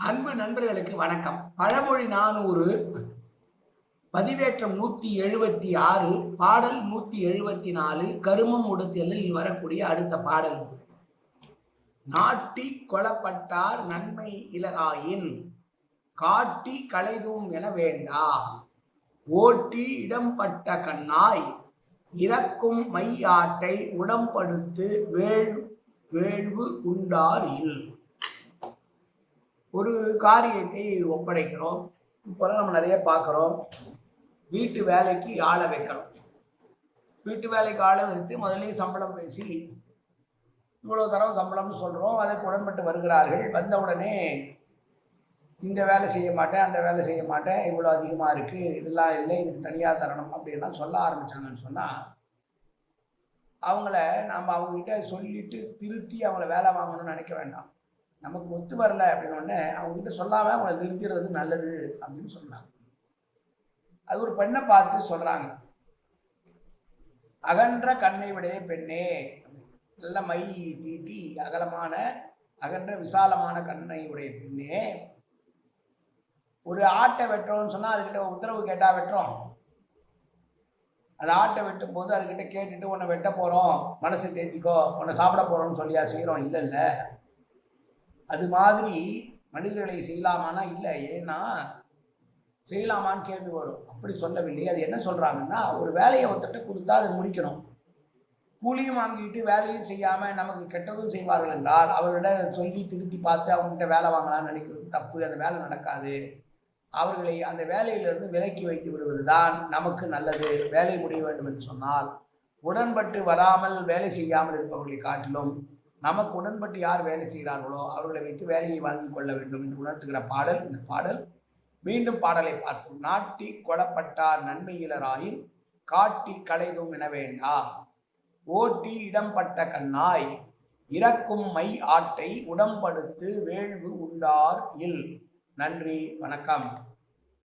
அன்பு நண்பர்களுக்கு வணக்கம். பழமொழி 400 பதிவேற்றம் 176 பாடல் 174 கருமம் உடுத்தலில் வரக்கூடிய அடுத்த பாடல் இது. நாட்டி கொளப்பட்டார் நன்மை இலராயின் காட்டி களைதும் என வேண்டா ஓட்டி இடம்பட்ட கண்ணாய் இறக்கும் மையாட்டை உடம்படுத்து வேள்வு உண்டார் இல். ஒரு காரியத்தை ஒப்படைக்கிறோம். இப்போலாம் நம்ம நிறைய பார்க்குறோம். வீட்டு வேலைக்கு ஆளை வைக்கிறோம். வீட்டு வேலைக்கு ஆளை வைத்து முதலே சம்பளம் பேசி இவ்வளோ தரம் சம்பளம்னு சொல்கிறோம். அதற்கு உடன்பட்டு வருகிறார்கள். வந்த உடனே இந்த வேலை செய்ய மாட்டேன், அந்த வேலை செய்ய மாட்டேன், இவ்வளோ அதிகமாக இருக்குது, இதெல்லாம் இல்லை, இதுக்கு தனியாக தரணும் அப்படின்லாம் சொல்ல ஆரம்பித்தாங்கன்னு சொன்னால் அவங்கள நாம் அவங்கக்கிட்ட சொல்லிவிட்டு திருத்தி அவங்கள வேலை வாங்கணும்னு நினைக்க வேண்டாம். நமக்கு ஒத்து வரல அப்படின்னோடனே அவங்ககிட்ட சொல்லாமல் அவங்கள நிறுத்திடுறது நல்லது அப்படின்னு சொல்கிறாங்க. அது ஒரு பெண்ணை பார்த்து சொல்கிறாங்க, அகன்ற கண்ணை விடைய பெண்ணே, நல்ல மை தீட்டி அகலமான அகன்ற விசாலமான கண்ணை உடைய பெண்ணே, ஒரு ஆட்டை வெட்டுறோம்னு சொன்னால் அதுக்கிட்ட உத்தரவு கேட்டால் வெட்டுறோம். அது ஆட்டை வெட்டும் போது அதுக்கிட்ட கேட்டுட்டு உன்னை வெட்ட போகிறோம், மனசை தேத்திக்கோ, உன்னை சாப்பிட போகிறோம்னு சொல்லியா செய்கிறோம்? இல்லை இல்லை. அது மாதிரி மனிதர்களை செய்யலாமான்னா இல்லை. ஏன்னா செய்யலாமான்னு கேள்வி வரும். அப்படி சொல்லவில்லை. அது என்ன சொல்கிறாங்கன்னா, ஒரு வேலையை ஒருத்தட்ட கொடுத்தா அதை முடிக்கணும். கூலியும் வாங்கிட்டு வேலையும் செய்யாமல் நமக்கு கெட்டதும் செய்வார்கள் என்றால் அவர்கிட்ட சொல்லி திருத்தி பார்த்து அவங்ககிட்ட வேலை வாங்கலாம்னு நினைக்கிறது தப்பு. அந்த வேலை நடக்காது. அவர்களை அந்த வேலையிலிருந்து விலக்கி வைத்து விடுவது தான் நமக்கு நல்லது. வேலை முடிய வேண்டும் என்று சொன்னால் உடன்பட்டு வராமல் வேலை செய்யாமல் இருப்பவர்களை காட்டிலும் நமக்கு உடன்பட்டு யார் வேலை செய்கிறார்களோ அவர்களை வைத்து வேலையை வாங்கி கொள்ள வேண்டும் என்று உணர்த்துகிற பாடல் இந்த பாடல். மீண்டும் பாடலை பார்ப்போம். நாட்டி கொளப்பட்டார் நன்மையிலராயின் காட்டி களைதும் என வேண்டா ஓட்டி இடம்பட்ட கண்ணாய் இறக்கும் மை ஆட்டை உடம்படுத்து வேள்வு உண்டார் இல். நன்றி, வணக்கம்.